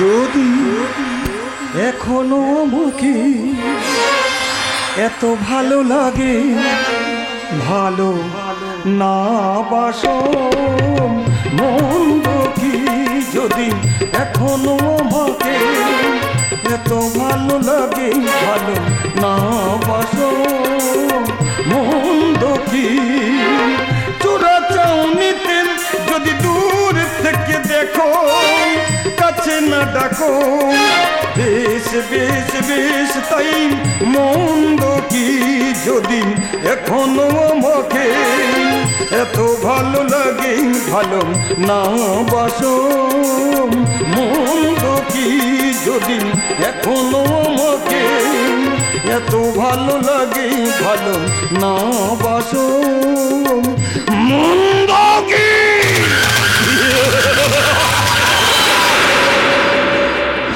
যদি এখনো মুখে এত ভালো লাগে, ভালো না বাসো মন্দ কি, যদি এখনো আমাকে এত ভালো লাগে, ভালো না বাসো মন্দ কি। চোরা চাউনিতে যদি দূর থেকে দেখো, কাছে না ডাকো, বেশ বেশ বেশ তাই মন্দ কি, যদি এখনো আমাকে এত ভালো লাগে, ভালো না বাসো মন্দ কি, যদি এখনো আমাকে এত ভালো লাগে, ভালো না বাসো মন্দ কি।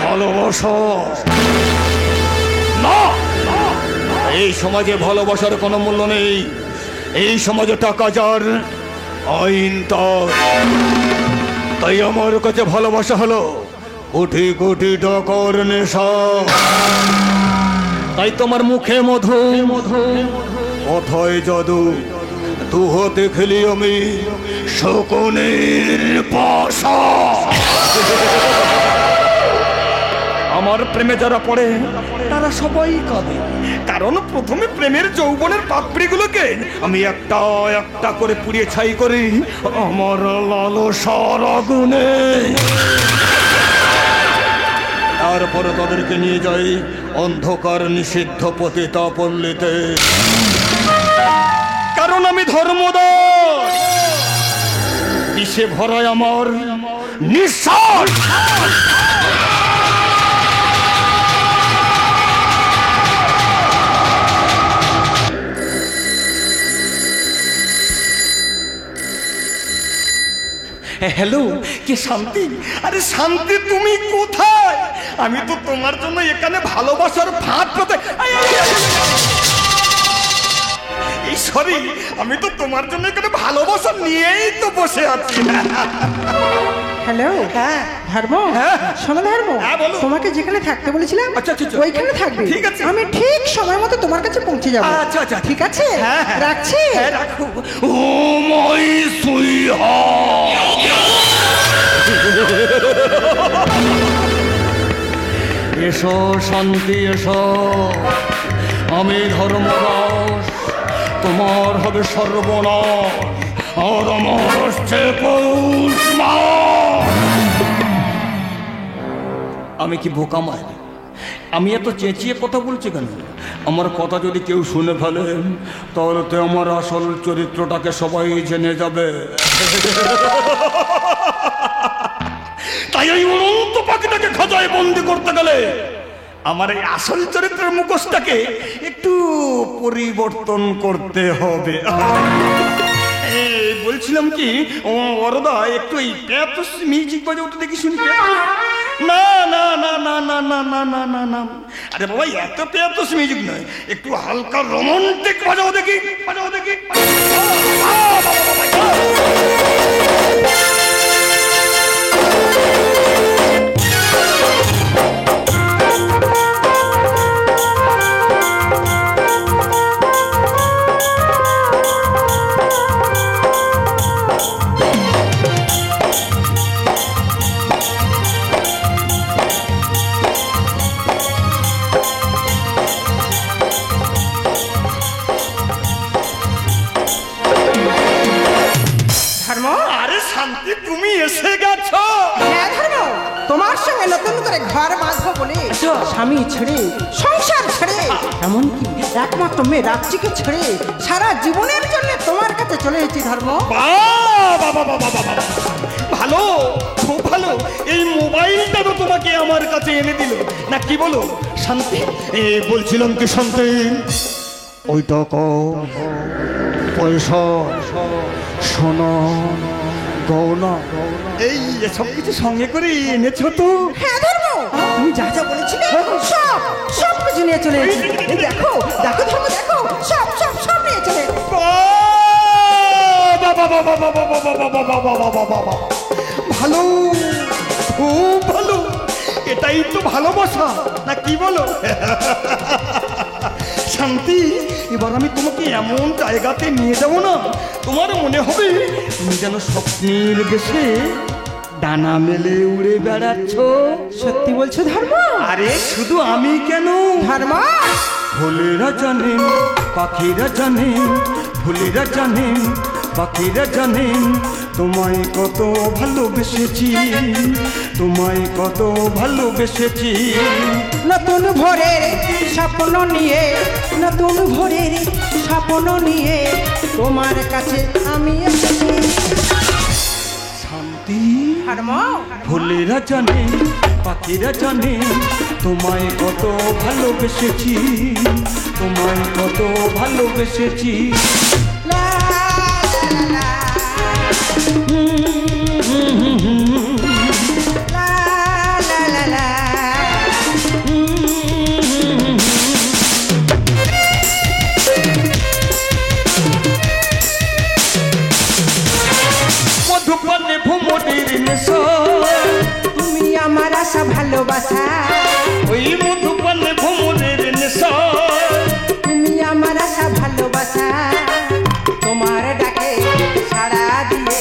ভালোবাসা না, এই সমাজে ভালোবাসার কোনো মূল্য নেই। এই সমাজে টাকা যার, আইন তার। তাই আমার কাছে ভালোবাসা হলো কোটি কোটি টাকার নেশা। তাই তোমার মুখে মধু, কথায় জাদু, দুহাতে খেলি আমি শকুনের পাশা। আমার প্রেমে যারা পড়ে তারা সবাই কাঁদে, কারণ প্রথমে প্রেমের যৌবনের পাপড়িগুলোকে আমি একটা একটা করে পুড়িয়ে ছাই করি আমার লালসার আগুনে। তারপরে তাদেরকে নিয়ে যাই অন্ধকার নিষিদ্ধ পতিতা পল্লীতে, কারণ আমি ধর্মদাস। বিষে ভরায় আমার নিঃশ্বাস। হ্যালো, কে শান্তি? আরে শান্তি, তুমি কোথায়? আমি তো তোমার জন্য এখানে ভালোবাসার ফাঁদ পেতে, এই সরি, আমি তো তোমার জন্য এখানে ভালোবাসা নিয়েই তো বসে আছি। হ্যালো, হ্যাঁ ধর্ম, হ্যাঁ শোনো ধর্ম, হ্যাঁ বলো। তোমাকে যেখানে থাকতে বলেছিলাম আচ্ছা, আচ্ছা, আচ্ছা। ওইখানে থাকবে। ঠিক আছে। আমি ঠিক সময় মতো তোমার কাছে পৌঁছে যাবো। আচ্ছা আচ্ছা, ঠিক আছে, হ্যাঁ হ্যাঁ। রাখছি। হ্যাঁ রাখো। ও মাই সুইহার্ট, এসো শান্তি এসো, আমি ধর্মদাস, তোমার হবে সর্বনাশ, আর আমার হচ্ছে পৌষ মাস। আমি কি বোকা মাই? আমি এত চেঁচিয়ে কথা বলছি কেন? আমার কথা যদি কেউ শুনে ফেলেন তাহলে তো আমার আসল চরিত্রটাকে সবাই জেনে যাবে। তাই এই অনন্ত পাখিটাকে খাঁচায় বন্দি করতে গেলে আমার এই আসল চরিত্রের মুখোশটাকে একটু পরিবর্তন করতে হবে। বলছিলাম কি অরদা, একটু এই প্যাথোস মিউজিক বাজে ওটা দেখি শুনি। না না না না না না না না না না, আরে বাবা এত প্যাথোস মিউজিক নয়, একটু হালকা রোমান্টিক বাজাও দেখি, বাজাও দেখি। শান্তি, তুমি এসে গেছো? হ্যাঁ ধর্ম, তোমার সঙ্গে নতুন করে ঘর বাঁধবো বলে স্বামী ছেড়ে, সংসার ছেড়ে, এমনকি একমাত্র মেয়ে রাত্রিকে ছেড়ে সারা জীবনের জন্য তোমার কাছে চলে এসেছি ধর্ম। ভালো, খুব ভালো। এই মোবাইলটা তো তোমাকে আমার কাছে এনে দিল না, কি বলো শান্তি? বলছিলাম কি শান্তি, ওই টাকা পয়সা সোনা গৌনা এই সব কিছু সঙ্গে করে এনেছো তো? হ্যাঁ ধর্ম, তুমি যা যা বলেছিলে সব সব কিছু নিয়ে চলে এসেছি। দেখো দেখো ধর্ম, দেখো সব সব সব নিয়ে চলে এসেছি। ভালো, খুব ভালো। এটাই তো ভালোবাসা, না কি বলো? শান্তি, এবার আমি তোমাকে এমন জায়গাতে নিয়ে যাব না, তোমার মনে হবে তুমি যেন স্বপ্নের দেশে ডানা মেলে উড়ে বেড়াচ্ছ। সত্যি বলছো ধর্ম? আরে শুধু আমি কেন, ধর্ম, ফুলেরা জানেন, পাখিরা জানেন, ফুলেরা জানেন, পাখিরা জানেন, তোমায় কত ভালোবেসেছি, তোমায় কত ভালোবেসেছি। নতুন ভোরের স্বপ্ন নিয়ে, নতুন ভোরের স্বপ্ন নিয়ে তোমার কাছে আমি এসেছি। শান্তি, ধর্ম, ফুলেরা জানে, পাখিরা জানে, তোমায় কত ভালোবেসেছি, তোমায় কত ভালোবেসেছি। লা, লা, লা, লা, লা, লা, লা। মধুপানে ভ্রমণের নেশা, তুমি আমার আশা ভালোবাসা, ওই মধুপানে ভ্রমণের নেশা, তুমি আমার আশা ভালোবাসা। তোমার ডাকে সাড়া দিয়ে,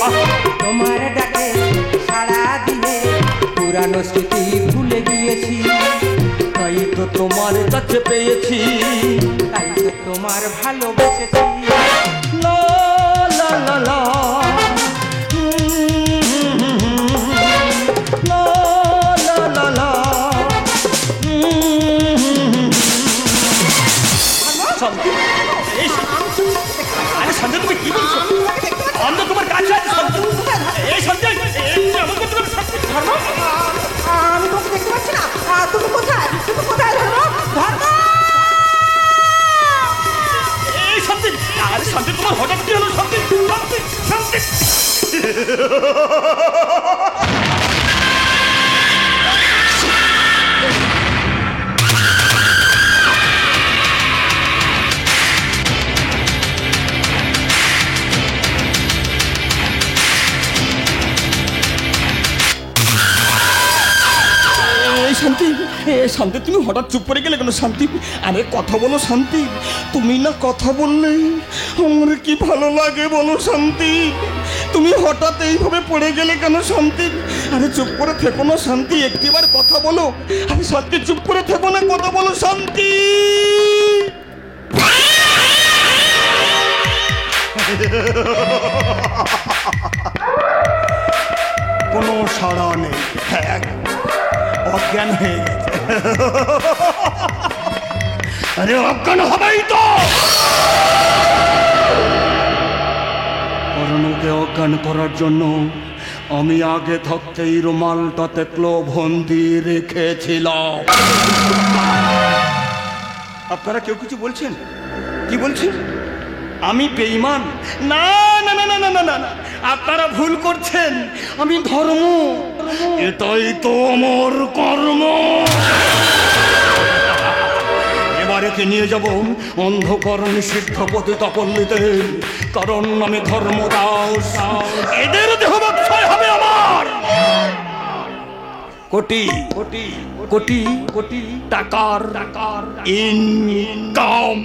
তোমার ডাকে সাড়া দিয়ে পুরানো স্মৃতি ভুলে গিয়েছি। তাই তো তোমার কাছে পেয়েছি, তাই তো তোমার ভালোবেসেছি। লা লা লা লা, লা লা লা লা। শান্তি, এই আরে শান্তি, তুমি কি বলছো? আমরা তোমার কাছে আছি শান্তি। এই শান্তি, আমার কথা ধর্ম, আমি তোমাকে দেখতে পাচ্ছি না। তুমি কোথায়? তুমি কোথায় ধর্ম? ধর্ম! এই শান্তি, আরে শান্তি, তোমার হঠাৎ কি হলো? শান্তি, শান্তি, শান্তি। শান্তি, শান্তি, তুমি হঠাৎ চুপ করে গেলে কেন শান্তি? আরে কথা বলো শান্তি, তুমি না কথা বললে আমার কি ভালো লাগে বলো শান্তি। তুমি হঠাৎ এইভাবে পড়ে গেলে কেন শান্তি? আরে চুপ করে থেকো না শান্তি, একটিবার কথা বলো। আরে শান্তি, চুপ করে থেকো না, কথা বলো শান্তি। কোনো সাড়া নেই, হ্যাঁ, অজ্ঞান হয়ে গেছে। আরে অজ্ঞান হবেই তো। অরণ্যকে অজ্ঞান করার জন্য আমি আগে থাকতেই রুমালটাতে ক্লোভন দিয়ে রেখেছিলাম। আপনারা কেউ কিছু বলছেন? কি বলছেন? আমি বেঈমান? না না না না না না না, আপনারা ভুল করছেন। আমি ধর্ম, এটাই তো আমার কর্ম। এবারেকে নিয়ে যাব অন্ধকার নিষিদ্ধ পতিত পল্লীতে, কারণ আমি ধর্মদাস। এদের দেহ বক্ষয় হবে আমার। কোটি কোটি কোটি কোটি টাকার ইনকাম।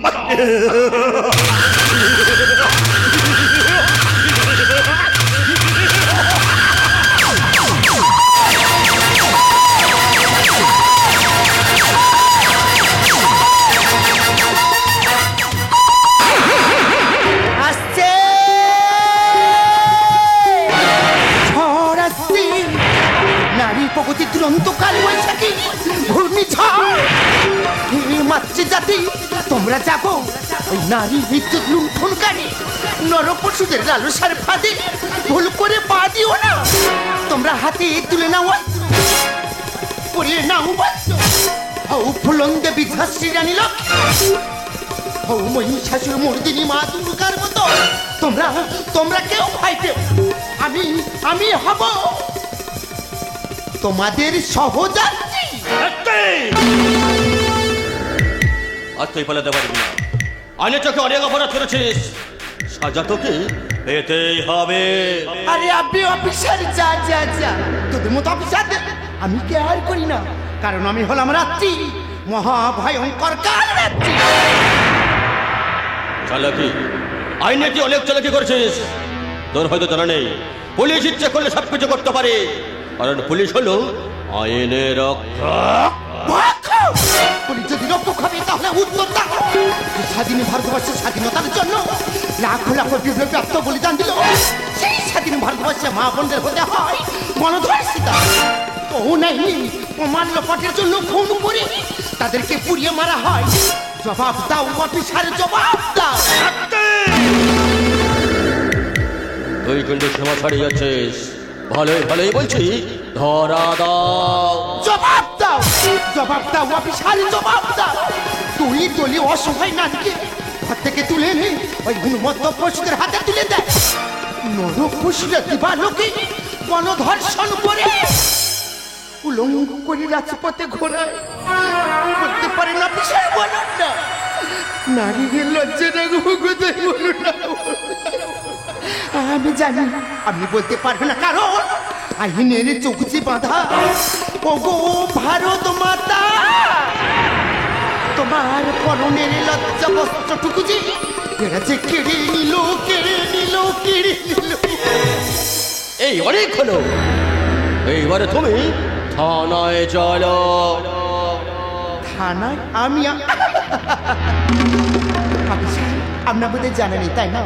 আসছে ঝড় আসছে, নারী প্রগতি দুরন্ত কাল বৈশাখী ঘূর্ণিঝড় মাতৃ জাতি। তোমরা যাবো ওই নারী বিদ্যুৎ লুণ্ঠনকারী নরপশুদের লালসার ফাঁদে। ভুল করে পা দিও না। তোমরা হাতে তুলে নাও, পরিয়ে নাও হৌ ফুলন্দে বিধাশ্রী রানী লক্ষ্মী, হৌ মহিষাসুর মর্দিনী মা দুর্গার মতো। তোমরা তোমরা কেউ ভয় পেও, আমি হব তোমাদের সহযাত্রী। আর তুই পালাতে পারবি না। আইনে চোখে অনেক অপরাধ করেছিস, সাজা তোকে পেতেই হবে। আরে আপনি অফিসার, যা যা যা, তোদের মতো অফিসারদের আমি কেয়ার করি না, কারণ আমি হলাম রাত্রি, মহাভয়ঙ্কর কাল রাত্রি। চালাকি, আইনে কি অনেক চালাকি করেছিস? তোর হয়তো জানা নেই, পুলিশ ইচ্ছে করলে সবকিছু করতে পারে, কারণ পুলিশ হলো আইনের রক্ষক। পুলিশ যদি রক্ষক হবে তাহলে উত্তর দাও। স্বাধীন ভারতবর্ষের স্বাধীনতার জন্য লাখো লাখো বিপ্লবী বলিদান দিল। সেই স্বাধীন ভারতবর্ষে মা বোনদের হতে হয় গণধর্ষিতা। ও নাই প্রমাণ লোপাটের জন্য খুন করে তাদেরকে পুড়িয়ে মারা হয়। জবাব দাও অফিসার, জবাব দাও। তুই কিন্তু সীমা ছাড়িয়ে যাচ্ছিস। ভালোই ভালোই বলছি, ধরা দাও। জবাব দাও, জবাব দাও অফিসার, জবাব দাও। তুই দলি অসহায় নারীকে ঘর থেকে তুলে এনে ওই উন্মত্ত পশুদের হাতে তুলে দেয়। নরক পশুরা দিবালোকে গণধর্ষণ করে উলঙ্গ করে রাজপথে ঘোরায়। করতে পারে না অফিসার, বলুন না। নারীদের লজ্জা না কোথায়, বলুন না। আমি জানি আপনি বলতে পারবেন না, কারণ আইনের চৌকচি বাঁধা। ওগো ভারত মাতা, তোমার পরনের লজ্জা বস্ত্রটুকু যে এরা যে কেড়ে নিল, কেড়ে নিল, কেড়ে নিল। এই অনেক হলো, এইবারে তুমি থানায় চলো। থানায়? আমি আপনার বোধহয় জানা নেই, তাই না?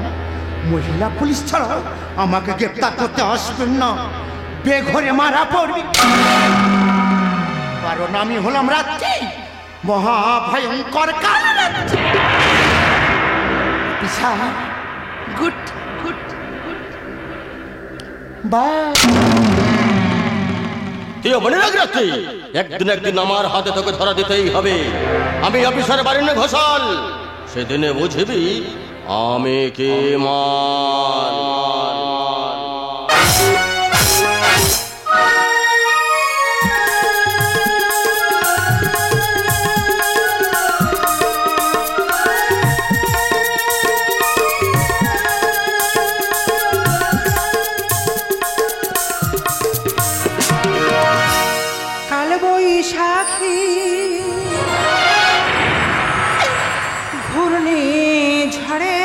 মহিলা পুলিশ ছাড়া আমাকে গ্রেপ্তার করতে আসবেন না, বেঘরে মারা পড়বি। কারণ আমি হলাম রাত্রি, মহাভয়ঙ্কর কাল রাত্রি। বিশাল গুড গুড বা তুই মনে রাখ রাত্রি, একদিন একদিন আমার হাতে তোকে ধরা দিতেই হবে। আমি অফিসার বাড়ির ঘোষাল, সেদিনে বুঝবি আমি কি মান। কাল বৈশাখী ঘূর্ণি ঝড়ে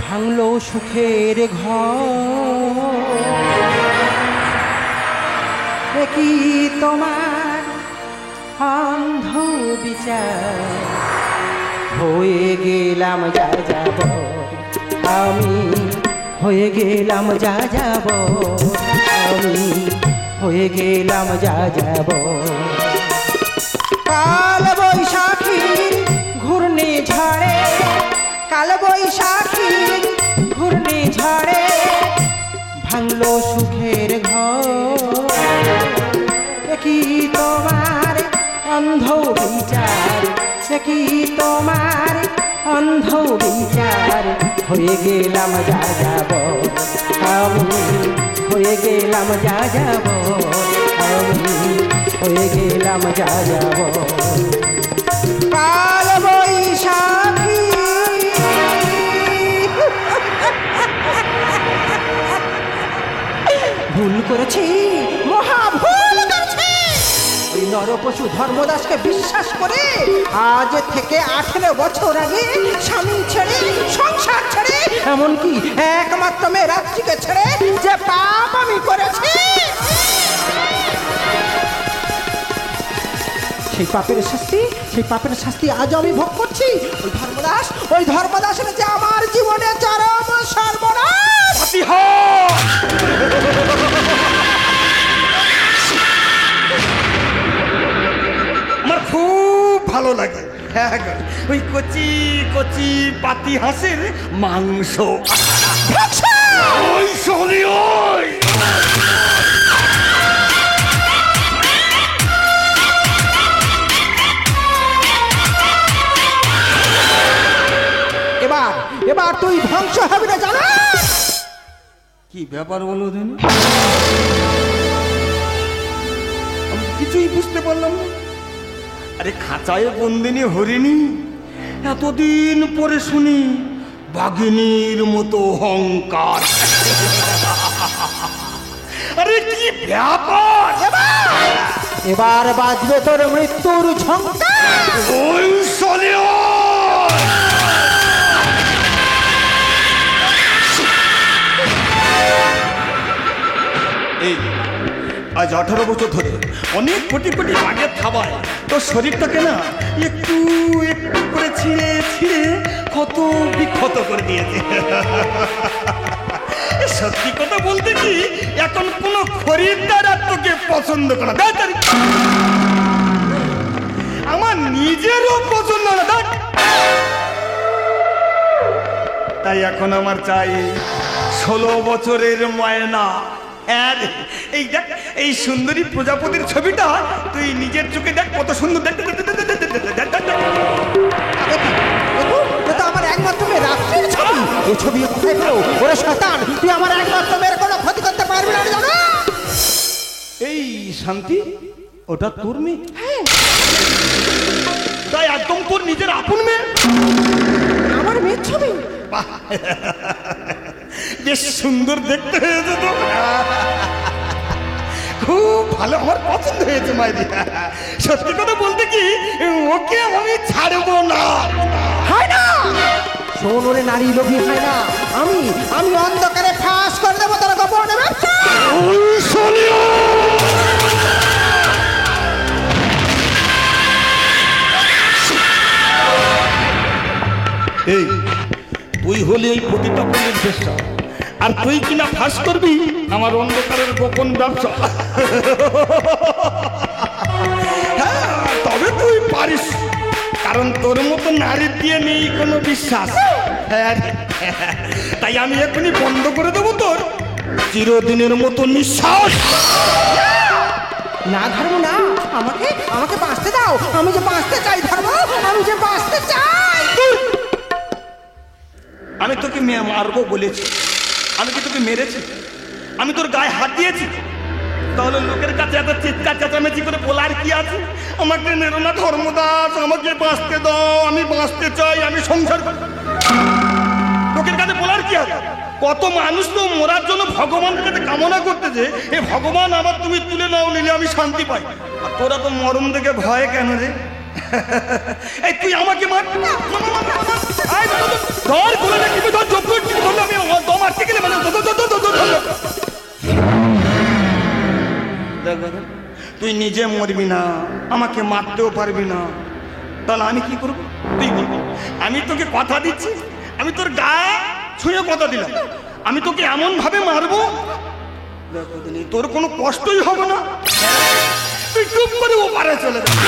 ভাঙলো সুখের ঘর। কি তোমার অন্ধ বিচার, হয়ে গেলাম যা যাব আমি, হয়ে গেলাম যা যাব আমি, হয়ে গেলাম যা যাব। কাল বৈশাখী ঘূর্ণি ঝড়ে, কাল বৈশাখী ঘূর্ণি ঝড়ে ভাঙলো সুখের ঘর। কি তোমার অন্ধ বিচার, সে কি তোমার অন্ধ বিচার, হয়ে গেলাম যা যাব আমি, হয়ে গেলাম যা যাব আমি, হয়ে গেলাম যা যাব। কাল বৈশাখী ভুল করেছি, মহা ভুল করেছি। ওই নরপশু ধর্মদাসকে বিশ্বাস করে আজ থেকে 18 বছর আগে স্বামী ছেড়ে, সংসার ছেড়ে, এমনকি একমাত্র মেয়ে রাত্রিকে ছেড়ে যে পাপ আমি করেছি, সেই পাপের শাস্তি আজ আমি ভোগ করছি। ওই ধর্মদাসের যে আমার জীবনে চরম সর্বনাশ। আমার খুব ভালো লাগে, হ্যাঁ গো, ওই কচি কচি পাতি হাঁসের মাংস। ওই শনি, ওই এবার তুই ধ্বংস হবে না, জানা? কি ব্যাপার বলো দিন, আমি কিছুই বুঝতে পারলাম না। আরে খাঁচায় বন্দিনী হরিণী, এতদিন পরে শুনি বাঘিনীর মতো অহংকার। ব্যাপার! এবার বাজবে তোর মৃত্যুর ঝঙ্কার। ওই সলিও! এই আজ 18 বছর ধরে অনেক কোটি কোটি আগের থাবায় তোর শরীরটাকে না একটু একটু করে ছিঁড়ে ছিঁড়ে কত বিক্ষত করে দিয়েছে। সত্যি কথা বলতে কি, এখন কোনো খরিদ্দার আর তোকে পছন্দ করে না। আমার নিজেরও পছন্দ না। তাই এখন আমার চাই 16 বছরের ময়না। এই দেখ, এই সুন্দরী প্রজাপতির ছবিটা তুই নিজের চোখে দেখ, কত সুন্দর। দেখ তো আমার একমাত্র মেয়ে রাত্রির ছবি। এই ছবি কোথায় পেলো? ওরে শয়তান, তুই আমার একমাত্র মেয়ের কোনো ক্ষতি করতে পারবি না, জানো? এই শান্তি, ওটা তোর মেয়ে? তাই একদম তোর নিজের আপন মেয়ে? আমার মেয়ের ছবি? বেশ সুন্দর দেখতে হয়েছে তো, খুব ভালো, আমার পছন্দ হয়েছে মাইরি। সত্যি কথা বলতে কি, ওকে আমি ছাড়বো না। হয় না, শোন ওরে নারী লোভী হয় না। আমি অন্ধকারে ফাঁস করে দেবো তোর গোপন ব্যবসা। এই তুই হলি এই পতিতাপল্লীর চেষ্টা, আর তুই কিনা ফাঁস করবি আমার অন্ধকারের গোপন ব্যবসা। হ্যাঁ, তবে তুই পারিস, কারণ তোর মতো নারী দিয়ে নেই কোনো বিশ্বাস। হ্যাঁ, তাই আমি এখনই বন্ধ করে দেবো তোর চিরদিনের মতো নিঃশ্বাস। না ধর্ম না, আমাকে বাঁচতে দাও। আমি যে বাঁচতে চাই ধর্ম, আমি যে বাঁচতে চাই। আমি তোকে মারবো বলেছি? আমি কি তোকে মেরেছি? আমি তোর গায়ে হাত দিয়েছি? তাহলে লোকের কাছে এত চিৎকার চেঁচামেচি করে বলার কি আছে? আমাকে মেরো না ধর্মদাস, আমাকে বাঁচতে দাও, আমি বাঁচতে চাই, আমি সংসার করব। লোকের কাছে বলার কি আছে? কত মানুষ তো মরার জন্য ভগবানের কাছে কামনা করতেছে, এ ভগবান আবার তুমি তুলে নাও, নিলে আমি শান্তি পাই। আর তোরা তো মরণ দেখে ভয় কেন রে? এই তুই আমাকে মার, ধর বলে না, কিন্তু ধর যোগ্য ধরলে আমি দম আটকে গেলে মানে তুই নিজে মরবি না, আমাকে মারতেও পারবি না, তাহলে আমি কি করবো? তুই বলবি। আমি তোকে কথা দিচ্ছি, আমি তোর গায়ে ছুঁয়ে কথা দিলাম, আমি তোকে এমন ভাবে মারবো তোর কোনো কষ্টই হবে না, তুই চুপ করে ও পারে চলে যাবি।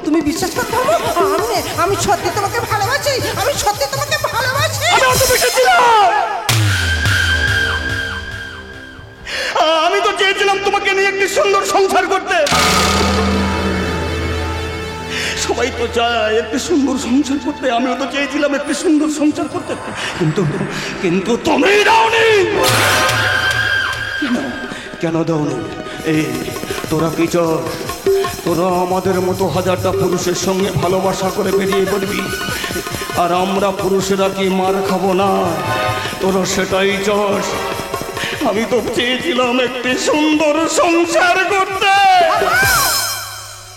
তুমি বিশ্বাস করতে হবে? আমি সত্যি তোমাকে ভালোবাসি, আমি সত্যি তোমাকে ভালোবাসি। আমি তো চেয়েছিলাম তোমাকে নিয়ে একটি সুন্দর সংসার করতে। সবাই তো চায় একটি সুন্দর সংসার করতে, আমিও তো চেয়েছিলাম একটি সুন্দর সংসার করতে, কিন্তু তুমি দাওনি। কেন দাওনি? এই তোরা কি চাস? তোরা আমাদের মতো হাজারটা পুরুষের সঙ্গে ভালোবাসা করে বেরিয়ে পড়বি, আর আমরা পুরুষেরা কি মার খাবো না? তোরা সেটাই চাস। আমি তো চেয়েছিলাম একটি সুন্দর সংসার করতে।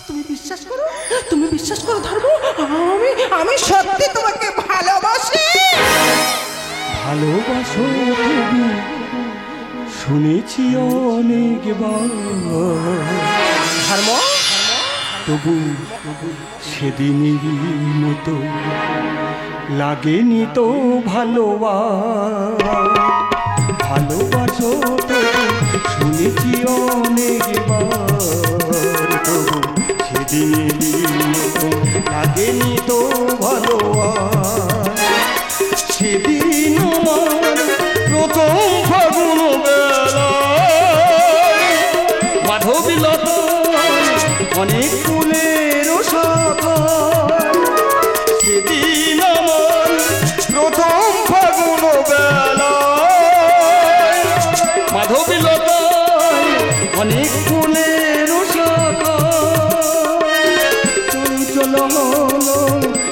তুমি বিশ্বাস করো ধর্ম, আমি সত্যি তোমাকে ভালোবাসি। ভালোবাসো তুমি, শুনেছি অনেকবার, ধর্ম তবু সেদিনেরই মতো লাগেনি তো ভালোবাসো তবু শুনেছি অনেকবার, তবু সেদিনেরই মতো লাগেনি তো সেদিন আমার প্রথম ফাগুন বেলায় মাধবীলত অনেক ফুলের শাখায়, সেদিন আমার প্রথম ফাগুন বেলায় মাধবীলত অনেক ফুলের শাখায়, চঞ্চল হলো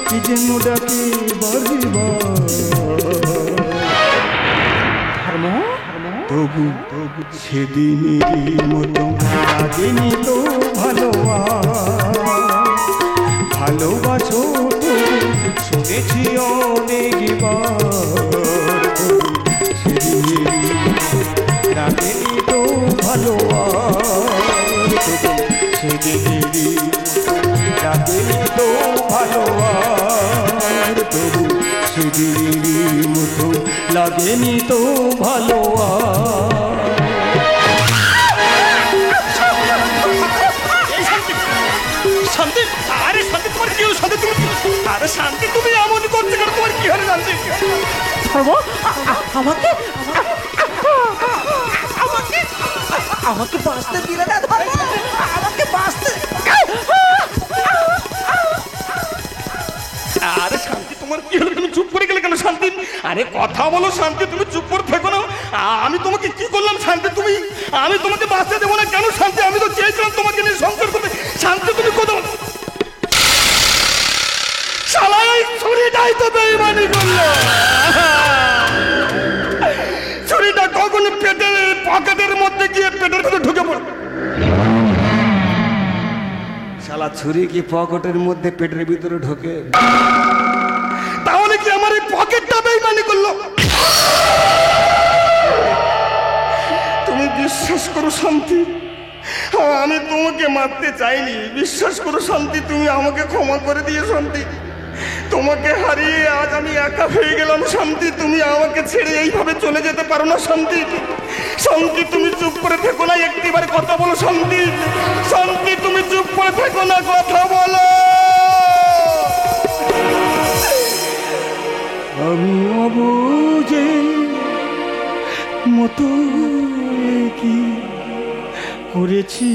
কি যেন ডাকে বারবার, তবু তবু সেদিনেরই মতো লাগেনি তো ভালো ভালোবাসো তো শুনেছি অনেকবার, সেদিনেরই লাগেনি তো ভালো সেদিনেরই লাগেনি তো ভালো তবু সেদিনেরই মতো লাগেনি তো ভালো শান্তি, আরে শান্তি তোমার কি হলো? শান্তি তুমি, আরে শান্তি তুমি এমন করতে কেন? তোমার কি হলো শান্তি? ধর্ম আমাকে আমাকে আমাকে বাঁচতে দিলে না ধর্ম, আমাকে বাঁচতে। আরে শান্তি তোমার কি হলো? তুমি চুপ করে গেলে কেন শান্তি? আরে কথা বলো শান্তি, তুমি চুপ করে থেকো না। আমি তোমাকে কি করলাম শান্তি? তুমি, আমি তোমাকে বাঁচতে দেবো না কেন শান্তি? আমি তো চেয়েছিলাম তোমাকে নিয়ে সংসার করতে। শান্তি তুমি কোথাও শালাই ছুরিটাই তো বেইমানি করলো। ছুরিটা কখন পেটের পকেটের মধ্যে গিয়ে পেটের ভিতরে ঢুকে পড়ল। শালা ছুরি কি পকেটের মধ্যে পেটের ভিতরে ঢোকে? তাহলে কি আমার এই পকেটটা বেইমানি করলো? তুমি বিশ্বাস করো শান্তি, আমি তোমাকে মারতে চাইনি। বিশ্বাস করো শান্তি, তুমি আমাকে ক্ষমা করে দিয়ে শান্তি। তোমাকে হারিয়ে আজ আমি একা হয়ে গেলাম শান্তি। তুমি আমাকে ছেড়ে এইভাবে চলে যেতে পারো না শান্তি। শান্তি তুমি চুপ করে থেকো না, একটিবার কথা বলো শান্তি। শান্তি তুমি চুপ করে থেকো না, কথা বলো। আমি অবুঝে মতো কি করেছি,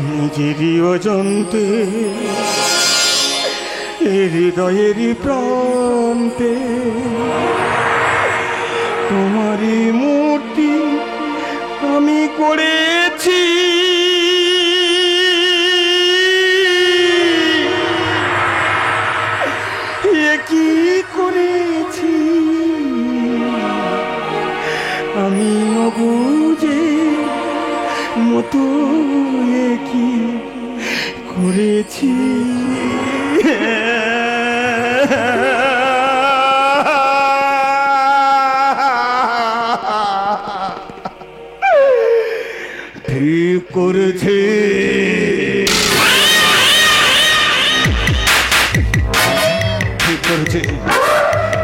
নিজেরই অজান্তে হৃদয়েরই প্রান্তে তোমারই মূর্তি আমি করেছি। এ কি করেছি আমি অবুঝে মতো, এ কি করেছি। ঠিক করেছে, ঠিক করেছে।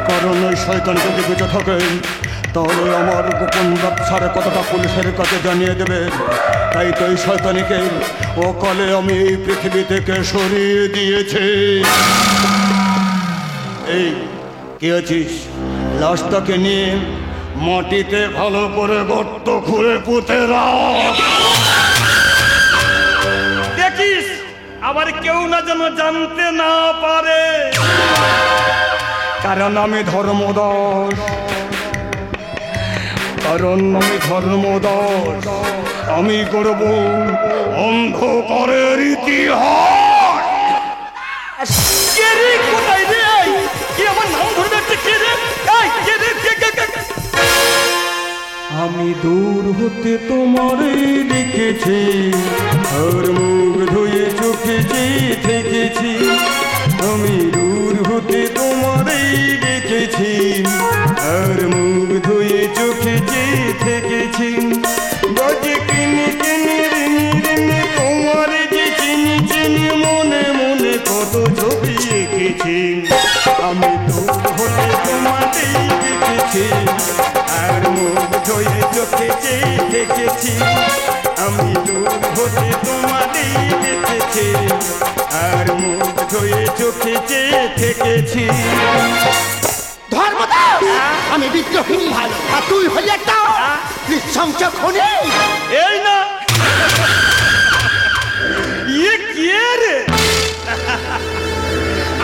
কারণ ওই শয়তান যদি বেঁচে থাকে তাহলে আমার গোপন ব্যবসার কথাটা পুলিশের কাছে জানিয়ে দেবে। তাই তো এই শয়তানিকে ও কলে আমি এই পৃথিবী থেকে সরিয়ে দিয়েছি। এই কে আছিস? লাশটাকে নিয়ে মাটিতে ভালো করে গর্ত খুঁড়ে পুঁতে রাখ। দেখিস আবার কেউ না যেন জানতে না পারে। কারণ আমি ধর্মদাস, কারণ আমি ধর্মদাস। আমি করব অন্ধকারের ইতিহাস। কে রে? কোথায় রে? কি আমার নাম ধরে যাচ্ছে? কে রে? এই, কে রে? কে? আমি দূর হতে তোমারে দেখেছি, আর মুখ ধুয়ে চোখে চেয়ে থেকেছি। আমি দূর হতে তোমারে দেখেছি, আর মুখ ধুয়ে চোখে চেয়ে থেকেছি। বাজে কিনে কিনে রিনি রিনি তোমারে যে চিনি চিনি, মনে মনে কত ছবি এঁকেছি। আমি দূর হতে তোমারে দেখেছি, আর মুখ ধুয়ে চোখে চেয়ে থেকেছি। আমি দূর হতে তোমারে দেখেছি, আর মুখ ধুয়ে চোখে চেয়ে থেকেছি। ধর্মদাস, আমি বিদ্রোহিনী, আর তুই হলি একটা নৃশংস খুনি। এই না, ইয়ে কে রে?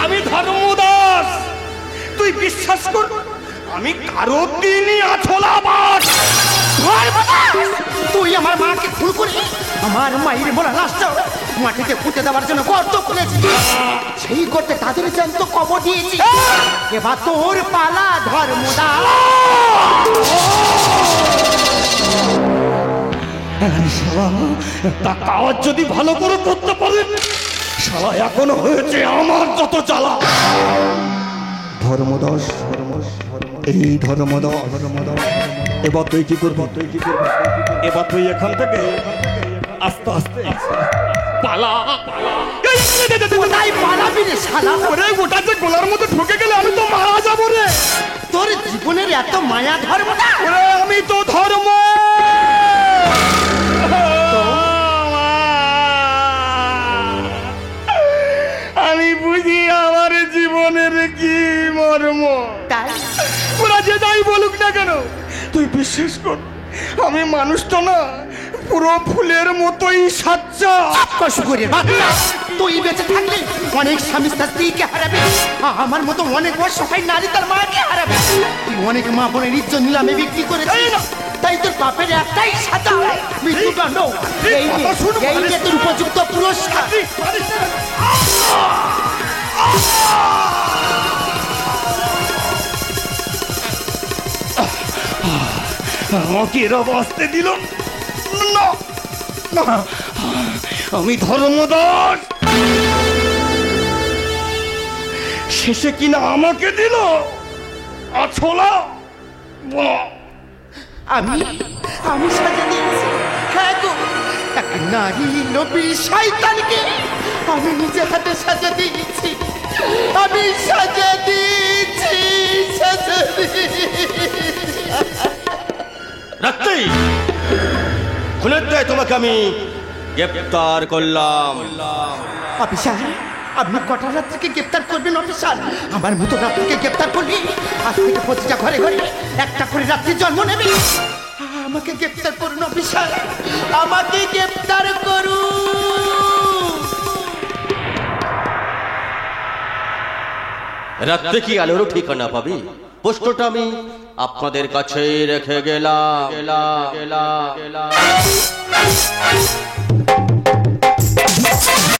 আমি ধর্মদাস। তুই বিশ্বাস কর, আমি কারো দিনই আছলাবাস। ধর্মদাস, তুই আমার মাকে খুন করে আমার মায়ের বলা লাশটা মাটিতে পুঁতে দেওয়ার জন্য গর্ত খুলেছি, সেই গর্তে তাদের জ্যান্ত কবর দিয়েছি। এবার তোর পালা ধর্মদাস। শালা, তা কাজ যদি ভালো করে করতে পারেন, শালা এখনো হয়েছে আমার যত জ্বালা। ধর্মদাস, এই ধর্মদাস, এবার তুই কি করবি? এবার তুই এখান থেকে আস্তে আস্তে পালা। কোথায় পালাবি রে শালা? ওরে ওটা যে গোলার মধ্যে ঢুকে গেলে আমি তো মারা যাবো রে। তোর জীবনের এত মায়া ধর্মদাস? ওরে আমি তো ধর্ম। আমি বুঝি আমার জীবনের কি মর্ম। তাই ওরা যে যাই বলুক না কেন, তুই বিশ্বাস কর, আমি মানুষটা না পুরো ফুলের মতোই সাচ্চা। কষ্ট করে বাচ্চা, তুই বেঁচে থাকলে অনেক স্বামী তার স্ত্রীকে হারাবে, আমার মতো অনেক অসহায় নারী তার মাকে হারাবে। তুই অনেক মা বোনের ইজ্জত নিলামে বিক্রি করেছিস, তাই তোর পাপের একটাই সাজা, মৃত্যুদণ্ড। এই নে তোর উপযুক্ত পুরস্কার। আমাকে এরা বাঁচতে দিল না, না, আমি ধর্মদাস, শেষে কিনা আমাকে দিল আছলা। আমি আমি সাজা দিয়েছি, হ্যাঁ গো, এক নারী নবী শয়তানকে আমি নিজে হাতে সাজা দিয়েছি, আমি সাজা দিয়েছি, সাজা দিয়েছি। রাত্রি খুনের দায় তোমাকে আমি গ্রেপ্তার করলাম। অফিসার, আপনি কটা রাত্রিকে গ্রেপ্তার করবেন অফিসার? আমার মতো রাত্রিকে গ্রেপ্তার করবি? আজ থেকে প্রতিটা ঘরে ঘরে একটা করে রাত্রি জন্ম নেবে। আমাকে গ্রেপ্তার করুন অফিসার, আমাকে গ্রেপ্তার করুন। রাত্রে কি আলোরও ঠিকানা পাবি? প্রশ্নটা আমি আপনাদের কাছে রেখে গেলাম।